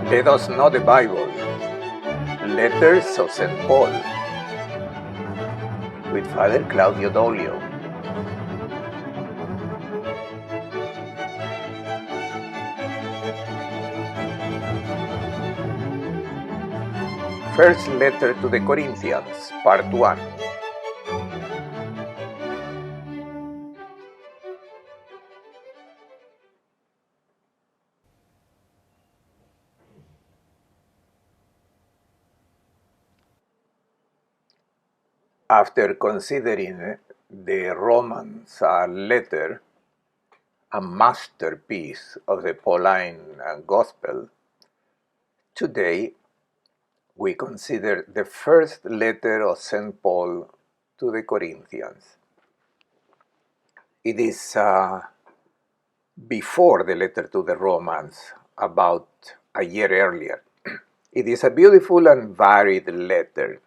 Let us know the Bible. Letters of St. Paul with Father Claudio Dolio. First letter to the Corinthians, part 1. After considering the Romans letter, a masterpiece of the Pauline Gospel, today we consider the first letter of St. Paul to the Corinthians. It is before the letter to the Romans, about a year earlier. It is a beautiful and varied letter,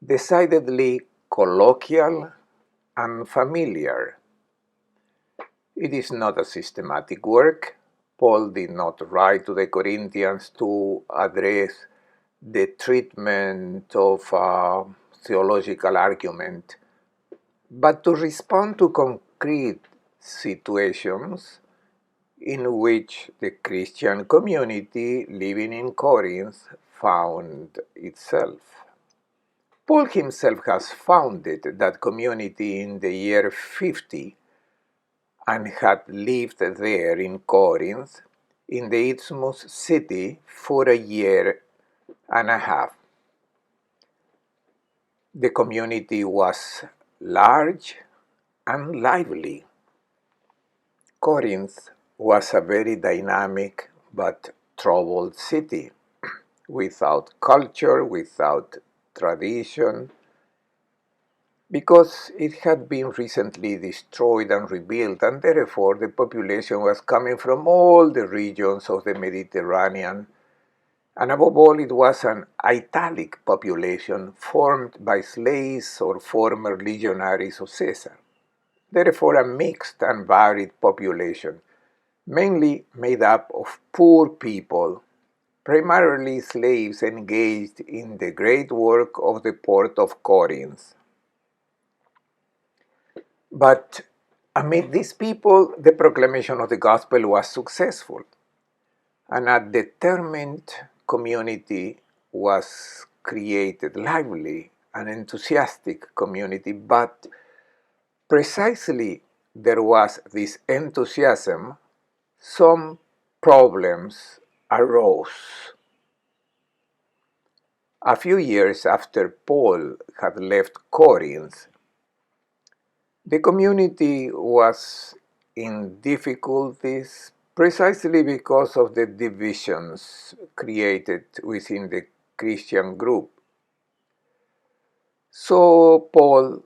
decidedly colloquial and familiar. It is not a systematic work. Paul did not write to the Corinthians to address the treatment of a theological argument, but to respond to concrete situations in which the Christian community living in Corinth found itself. Paul himself has founded that community in the year 50 and had lived there in Corinth, in the Isthmus city, for a year and a half. The community was large and lively. Corinth was a very dynamic but troubled city, without culture, without tradition, because it had been recently destroyed and rebuilt, and therefore the population was coming from all the regions of the Mediterranean, and above all it was an italic population formed by slaves or former legionaries of Caesar. Therefore a mixed and varied population, mainly made up of poor people, primarily slaves engaged in the great work of the port of Corinth. But amid these people, the proclamation of the gospel was successful, and a determined community was created, lively and enthusiastic community. But precisely there was this enthusiasm, some problems arose. A few years after Paul had left Corinth, the community was in difficulties precisely because of the divisions created within the Christian group. So Paul,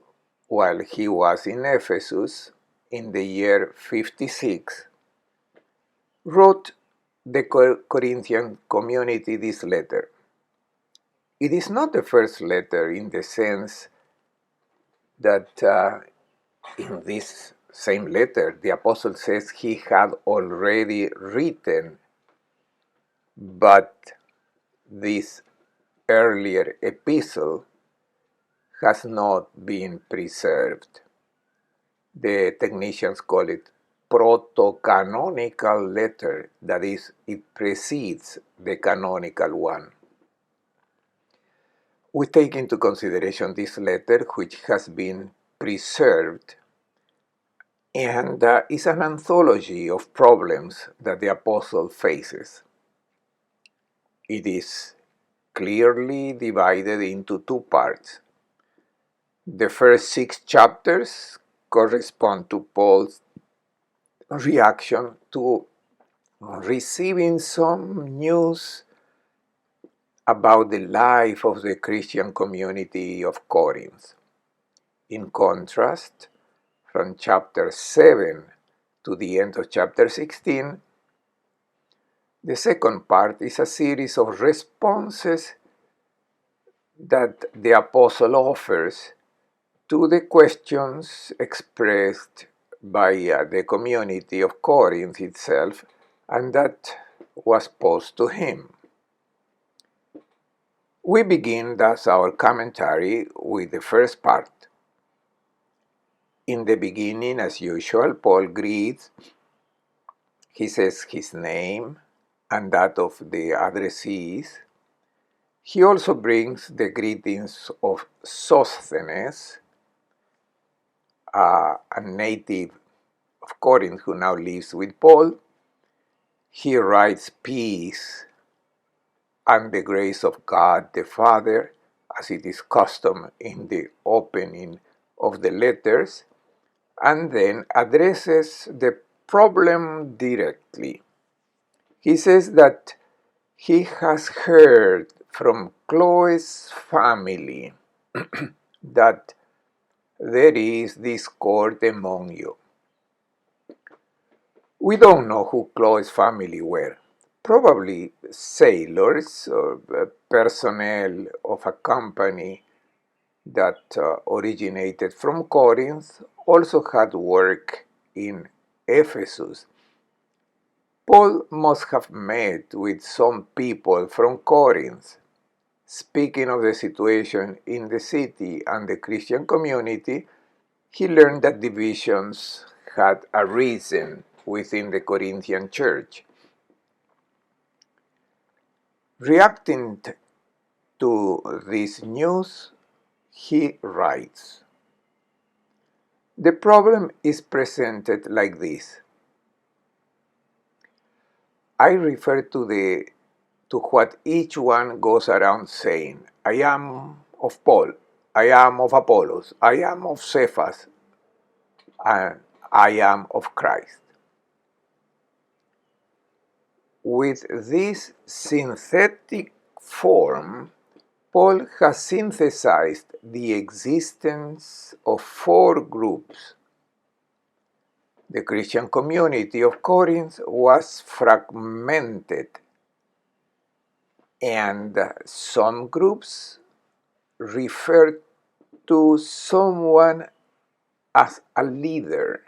while he was in Ephesus in the year 56, wrote the Corinthian community this letter. It is not the first letter in the sense that in this same letter, the apostle says he had already written, but this earlier epistle has not been preserved. The technicians call it proto-canonical letter, that is, it precedes the canonical one. We take into consideration this letter, which has been preserved, and is an anthology of problems that the apostle faces. It is clearly divided into two parts. The first 6 chapters correspond to Paul's reaction to receiving some news about the life of the Christian community of Corinth. In contrast, from chapter 7 to the end of chapter 16, the second part is a series of responses that the apostle offers to the questions expressed by the community of Corinth itself, and that was posed to him. We begin thus our commentary with the first part. In the beginning, as usual, Paul greets. He says his name and that of the addressees. He also brings the greetings of Sosthenes, a native of Corinth who now lives with Paul. He writes peace and the grace of God the Father, as it is custom in the opening of the letters, and then addresses the problem directly. He says that he has heard from Chloe's family that there is discord among you. We don't know who Chloe's family were. Probably sailors or personnel of a company that originated from Corinth, also had work in Ephesus. Paul must have met with some people from Corinth. Speaking of the situation in the city and the Christian community, he learned that divisions had arisen within the Corinthian church. Reacting to this news, he writes, "The problem is presented like this. I refer to what each one goes around saying. I am of Paul, I am of Apollos, I am of Cephas, and I am of Christ. With this synthetic form, Paul has synthesized the existence of four groups. The Christian community of Corinth was fragmented, and some groups refer to someone as a leader.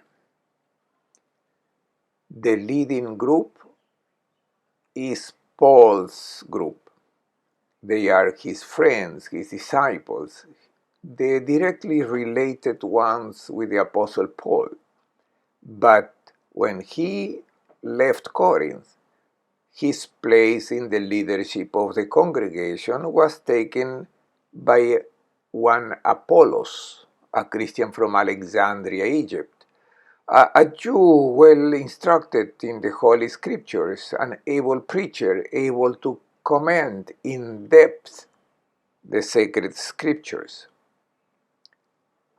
The leading group is Paul's group. They are his friends, his disciples, the directly related ones with the Apostle Paul. But when he left Corinth, his place in the leadership of the congregation was taken by one Apollos, a Christian from Alexandria, Egypt, a Jew well instructed in the Holy Scriptures, an able preacher able to comment in depth the sacred Scriptures.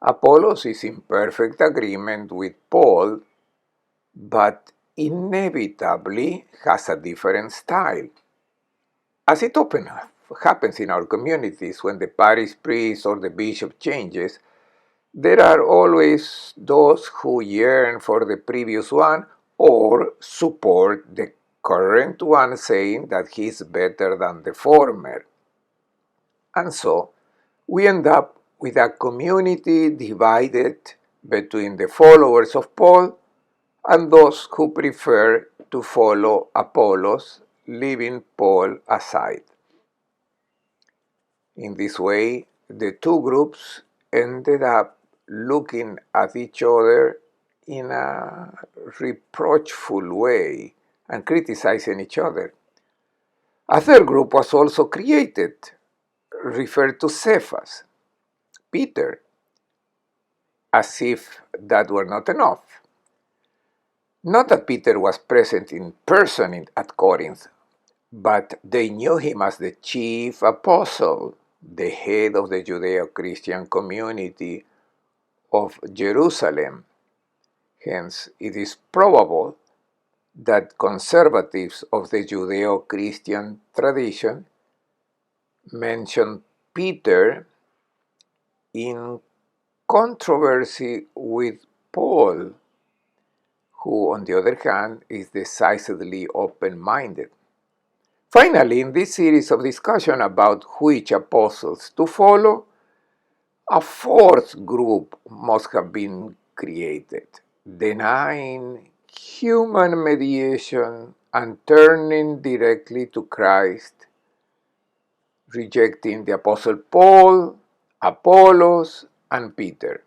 Apollos is in perfect agreement with Paul, but inevitably has a different style. As it often happens in our communities when the parish priest or the bishop changes, there are always those who yearn for the previous one or support the current one, saying that he is better than the former. And so we end up with a community divided between the followers of Paul and those who prefer to follow Apollos, leaving Paul aside. In this way, the two groups ended up looking at each other in a reproachful way and criticizing each other. A third group was also created, referred to Cephas, Peter, as if that were not enough. Not that Peter was present in person at Corinth, but they knew him as the chief apostle, the head of the Judeo-Christian community of Jerusalem. Hence, it is probable that conservatives of the Judeo-Christian tradition mention Peter in controversy with Paul, who, on the other hand, is decisively open-minded. Finally, in this series of discussion about which apostles to follow, a fourth group must have been created, denying human mediation and turning directly to Christ, rejecting the Apostle Paul, Apollos, and Peter.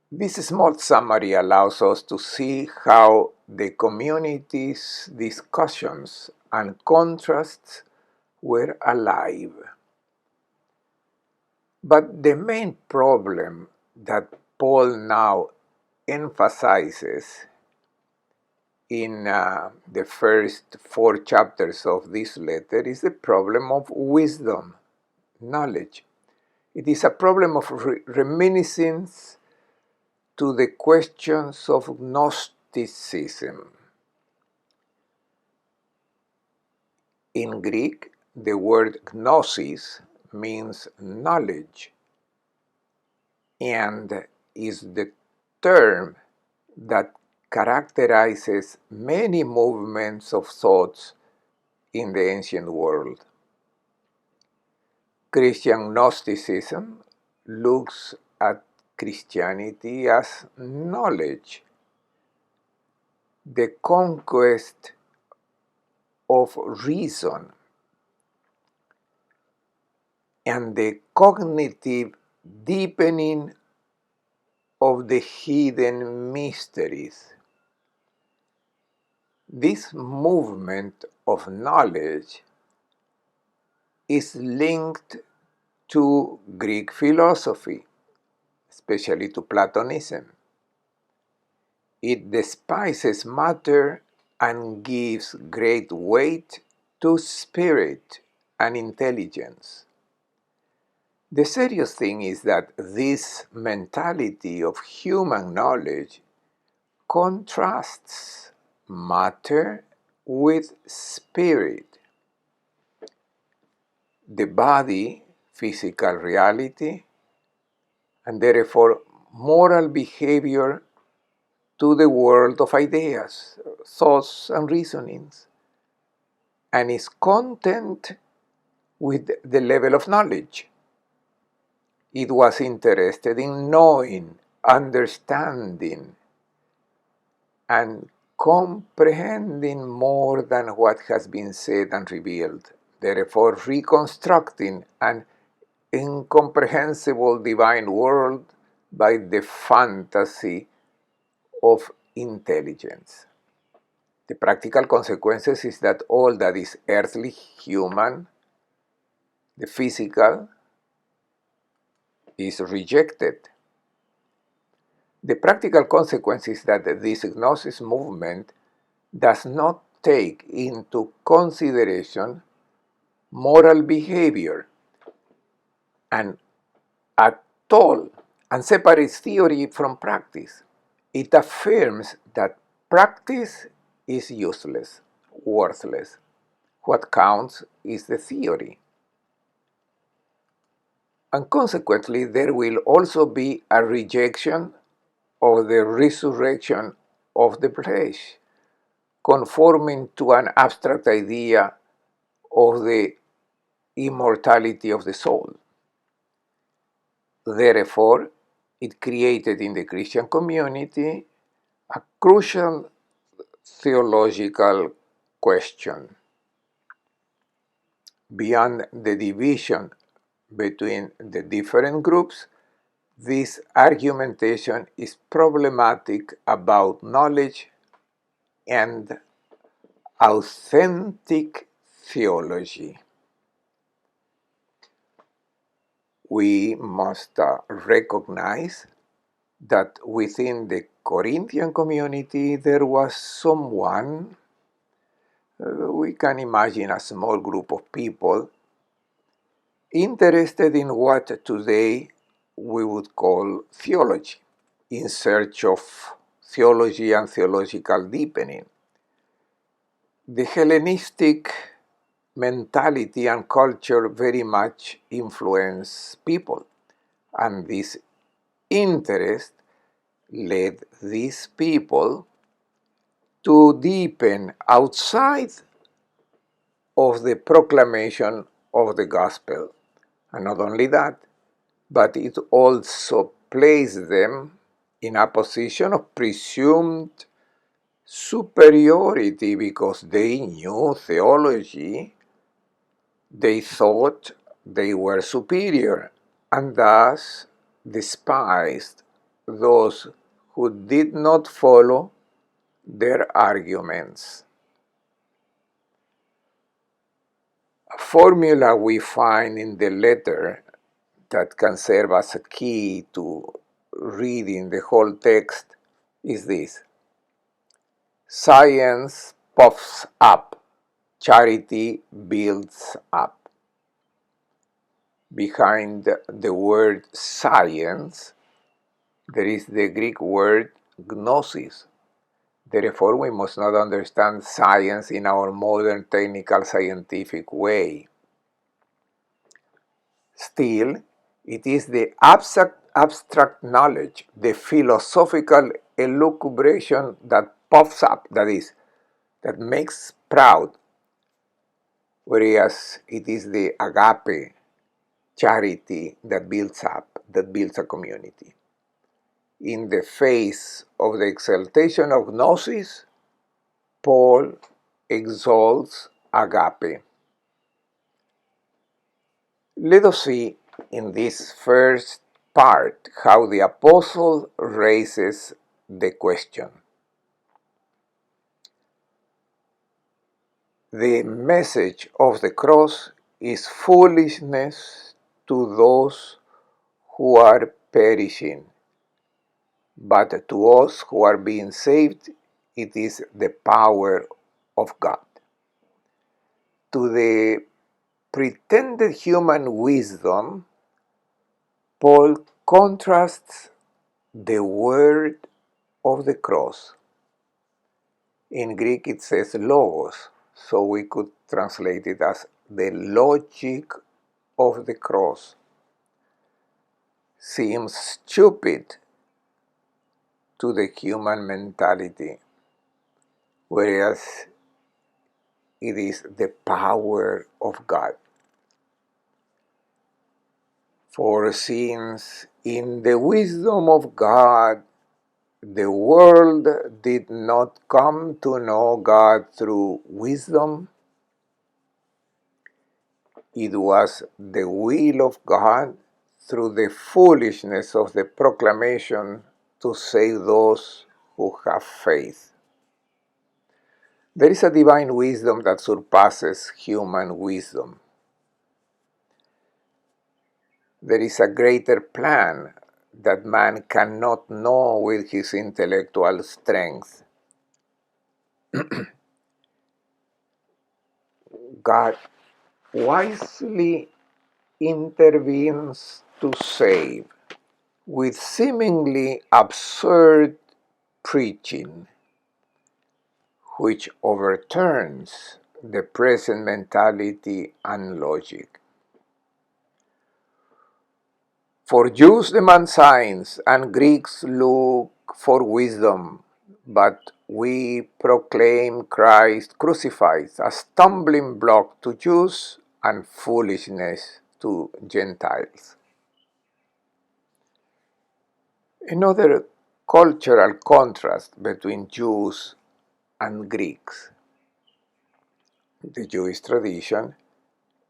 This small summary allows us to see how the community's discussions and contrasts were alive. But the main problem that Paul now emphasizes in the first 4 chapters of this letter is the problem of wisdom, knowledge. It is a problem of reminiscence to the questions of Gnosticism. In Greek, the word gnosis means knowledge and is the term that characterizes many movements of thoughts in the ancient world. Christian Gnosticism looks at Christianity as knowledge, the conquest of reason, and the cognitive deepening of the hidden mysteries. This movement of knowledge is linked to Greek philosophy, especially to Platonism. It despises matter and gives great weight to spirit and intelligence. The serious thing is that this mentality of human knowledge contrasts matter with spirit. The body, physical reality, and therefore moral behavior to the world of ideas, thoughts, and reasonings, and is content with the level of knowledge. It was interested in knowing, understanding, and comprehending more than what has been said and revealed, therefore reconstructing an incomprehensible divine world by the fantasy of intelligence. The practical consequences is that all that is earthly, human, the physical, is rejected. The practical consequence is that this Gnosis movement does not take into consideration moral behavior and at all, and separates theory from practice. It affirms that practice is useless, worthless. What counts is the theory. And consequently, there will also be a rejection of the resurrection of the flesh, conforming to an abstract idea of the immortality of the soul. Therefore, it created in the Christian community a crucial theological question. Beyond the division between the different groups, this argumentation is problematic about knowledge and authentic theology. We must recognize that within the Corinthian community there was someone, we can imagine a small group of people, interested in what today we would call theology, in search of theology and theological deepening. The Hellenistic mentality and culture very much influence people, and this interest led these people to deepen outside of the proclamation of the gospel. And not only that, but it also placed them in a position of presumed superiority because they knew theology. They thought they were superior and thus despised those who did not follow their arguments. A formula we find in the letter that can serve as a key to reading the whole text is this: science puffs up, charity builds up. Behind the word science, there is the Greek word gnosis. Therefore, we must not understand science in our modern technical scientific way. Still, it is the abstract knowledge, the philosophical elucubration that puffs up, that is, that makes proud, whereas it is the agape, charity, that builds up, that builds a community. In the face of the exaltation of gnosis, Paul exalts agape. Let us see in this first part how the apostle raises the question. The message of the cross is foolishness to those who are perishing, but to us who are being saved, it is the power of God. To the pretended human wisdom, Paul contrasts the word of the cross. In Greek it says logos, so we could translate it as the logic of the cross. Seems stupid to the human mentality, whereas it is the power of God. For since in the wisdom of God, the world did not come to know God through wisdom, it was the will of God through the foolishness of the proclamation to save those who have faith. There is a divine wisdom that surpasses human wisdom. There is a greater plan that man cannot know with his intellectual strength. God wisely intervenes to save with seemingly absurd preaching, which overturns the present mentality and logic. For Jews demand signs, and Greeks look for wisdom, but we proclaim Christ crucified, a stumbling block to Jews and foolishness to Gentiles. Another cultural contrast between Jews and Greeks. The Jewish tradition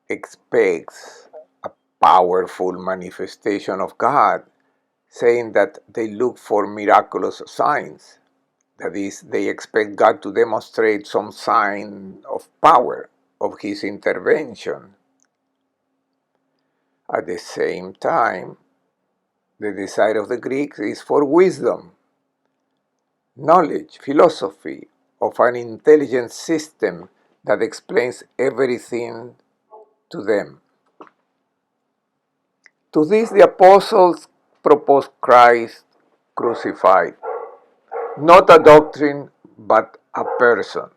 expects a powerful manifestation of God, saying that they look for miraculous signs. That is, they expect God to demonstrate some sign of power, of His intervention. At the same time, the desire of the Greeks is for wisdom, knowledge, philosophy, of an intelligent system that explains everything to them. To this, the apostles propose Christ crucified, not a doctrine, but a person.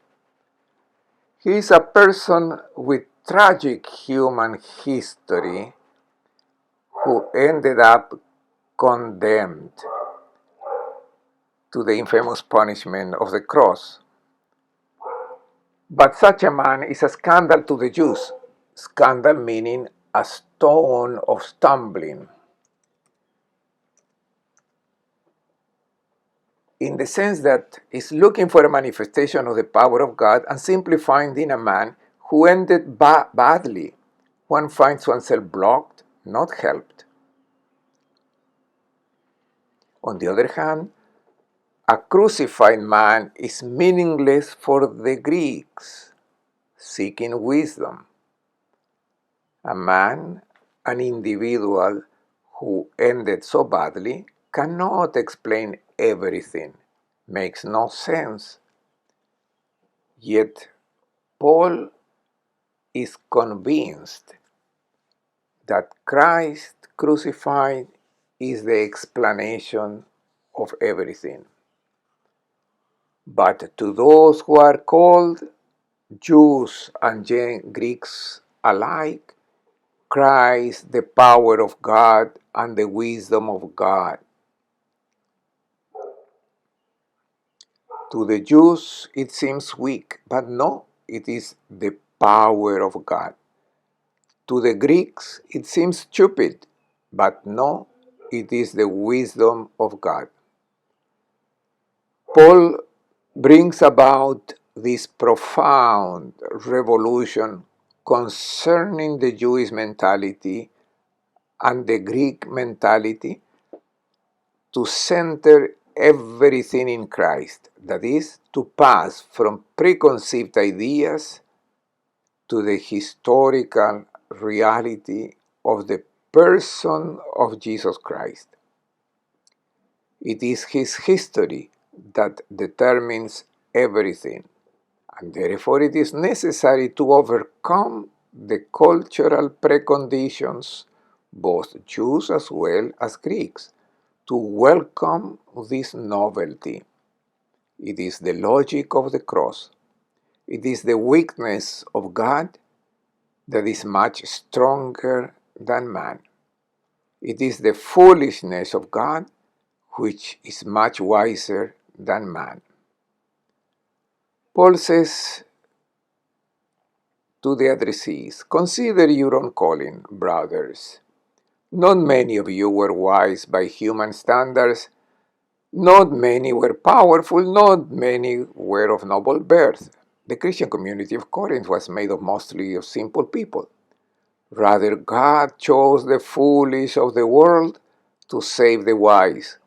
He is a person with tragic human history who ended up condemned to the infamous punishment of the cross. But such a man is a scandal to the Jews. Scandal meaning a stone of stumbling. in the sense that it's looking for a manifestation of the power of God and simply finding a man who ended badly. One finds oneself blocked, not helped. On the other hand, a crucified man is meaningless for the Greeks, seeking wisdom. A man, an individual who ended so badly, cannot explain everything, makes no sense. Yet Paul is convinced that Christ crucified is the explanation of everything. But to those who are called, Jews and Greeks alike, Christ, the power of God and the wisdom of God. To the Jews it seems weak, but no, it is the power of God. To the Greeks it seems stupid, but no, it is the wisdom of God. Paul brings about this profound revolution concerning the Jewish mentality and the Greek mentality to center everything in Christ, that is, to pass from preconceived ideas to the historical reality of the person of Jesus Christ. It is his history that determines everything, and therefore it is necessary to overcome the cultural preconditions, both Jews as well as Greeks, to welcome this novelty. It is the logic of the cross. It is the weakness of God that is much stronger than man. It is the foolishness of God which is much wiser than man. Paul says to the addressees, "Consider your own calling, brothers. Not many of you were wise by human standards. Not many were powerful, not many were of noble birth." The Christian community of Corinth was made up mostly of simple people. Rather, God chose the foolish of the world to save the wise,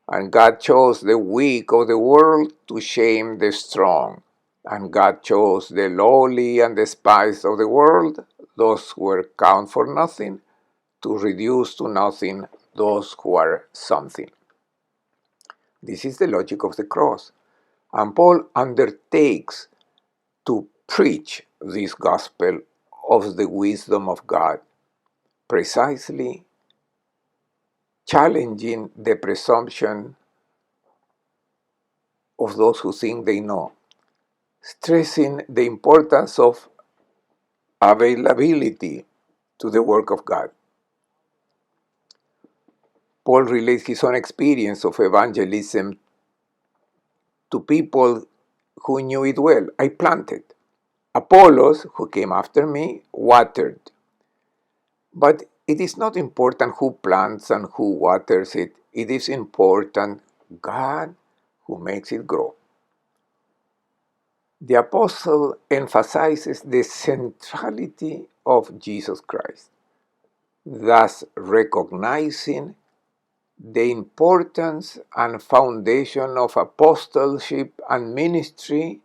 and God chose the weak of the world to shame the strong, and God chose the lowly and despised of the world, those who were count for nothing, to reduce to nothing those who are something. This is the logic of the cross. And Paul undertakes to preach this gospel of the wisdom of God, precisely challenging the presumption of those who think they know, stressing the importance of availability to the work of God. Paul relates his own experience of evangelism to people who knew it well. "I planted. Apollos, who came after me, watered." But it is not important who plants and who waters it. It is important God who makes it grow. The apostle emphasizes the centrality of Jesus Christ, thus recognizing the importance and foundation of apostleship and ministry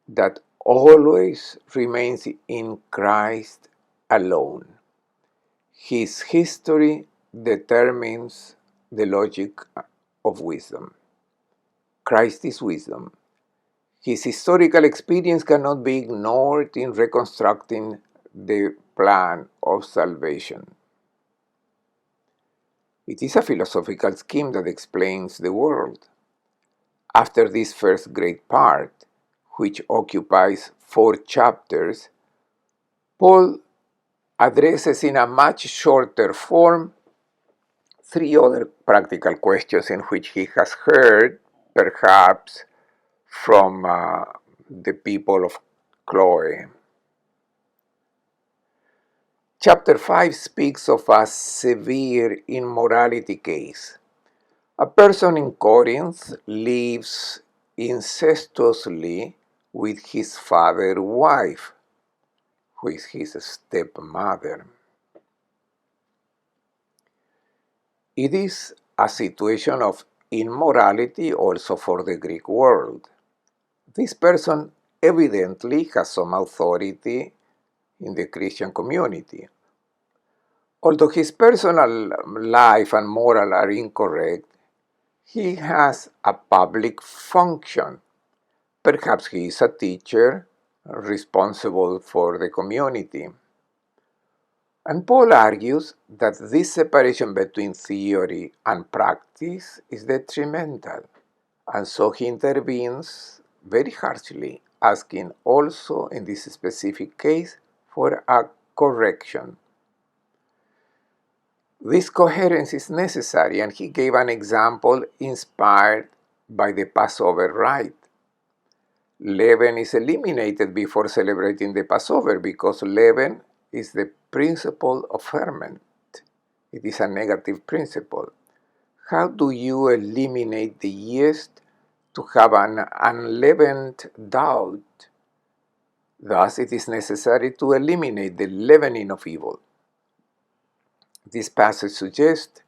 that always remains in Christ alone. His history determines the logic of wisdom. Christ is wisdom. His historical experience cannot be ignored in reconstructing the plan of salvation. It is a philosophical scheme that explains the world. After this first great part, which occupies 4 chapters, Paul addresses in a much shorter form 3 other practical questions in which he has heard, perhaps, from the people of Chloe. Chapter 5 speaks of a severe immorality case. A person in Corinth lives incestuously with his father's wife, who is his stepmother. It is a situation of immorality also for the Greek world. This person evidently has some authority in the Christian community. Although his personal life and moral are incorrect, he has a public function. Perhaps he is a teacher responsible for the community. And Paul argues that this separation between theory and practice is detrimental, and so he intervenes very harshly, asking also in this specific case for a correction. This coherence is necessary, and he gave an example inspired by the Passover rite. Leaven is eliminated before celebrating the Passover because leaven is the principle of ferment. It is a negative principle. How do you eliminate the yeast to have an unleavened dough? Thus, it is necessary to eliminate the leavening of evil. This passage suggests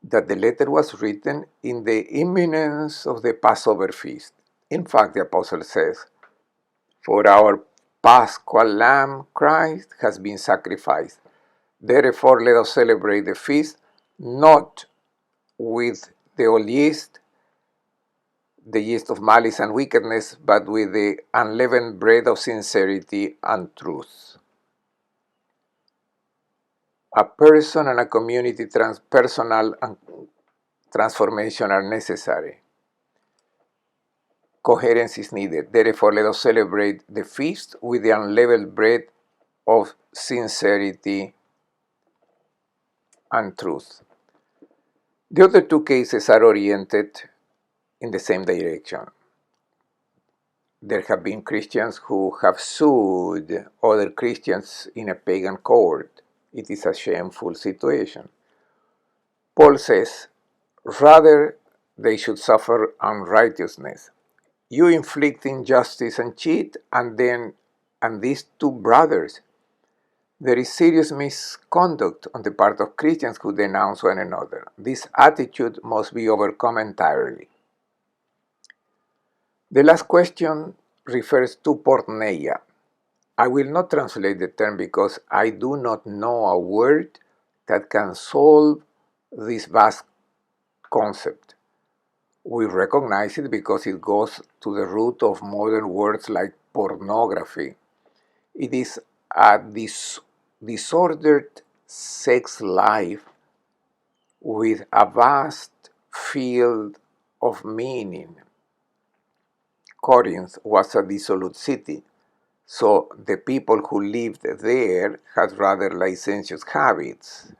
that the letter was written in the imminence of the Passover feast. In fact, the apostle says, "For our Paschal Lamb, Christ, has been sacrificed. Therefore, let us celebrate the feast not with the old yeast, the yeast of malice and wickedness, but with the unleavened bread of sincerity and truth." A person and a community personal and transformation are necessary. Coherence is needed. Therefore, let us celebrate the feast with the unleavened bread of sincerity and truth. The other two cases are oriented in the same direction. There have been Christians who have sued other Christians in a pagan court. It is a shameful situation. Paul says, rather they should suffer unrighteousness. You inflict injustice and cheat, and these two brothers. There is serious misconduct on the part of Christians who denounce one another. This attitude must be overcome entirely. The last question refers to porneia. I will not translate the term because I do not know a word that can solve this vast concept. We recognize it because it goes to the root of modern words like pornography. It is a disordered sex life with a vast field of meaning. Corinth was a dissolute city, so the people who lived there had rather licentious habits.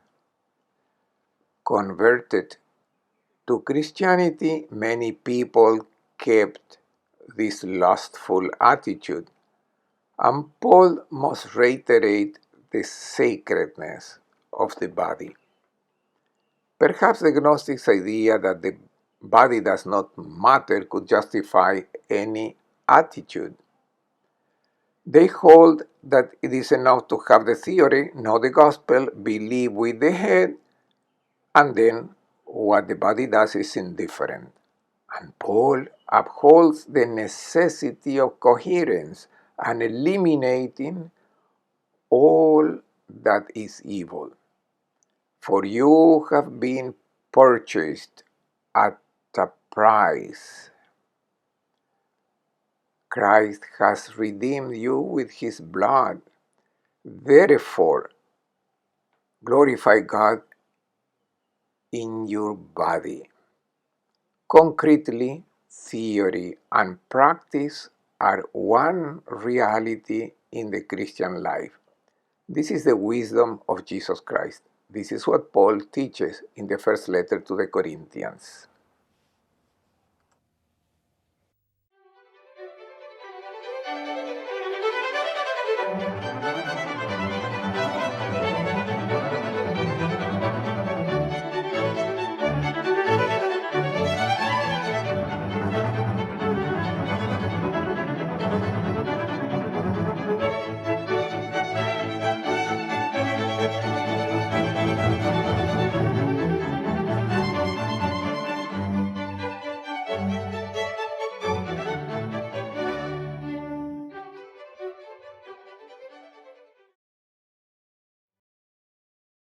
Converted to Christianity, many people kept this lustful attitude, and Paul must reiterate the sacredness of the body. Perhaps the Gnostics' idea that the body does not matter could justify any attitude. They hold that it is enough to have the theory, know the gospel, believe with the head, and then what the body does is indifferent. And Paul upholds the necessity of coherence and eliminating all that is evil. For you have been purchased at a price. Christ has redeemed you with his blood. Therefore, glorify God in your body. Concretely, theory and practice are one reality in the Christian life. This is the wisdom of Jesus Christ. This is what Paul teaches in the first letter to the Corinthians.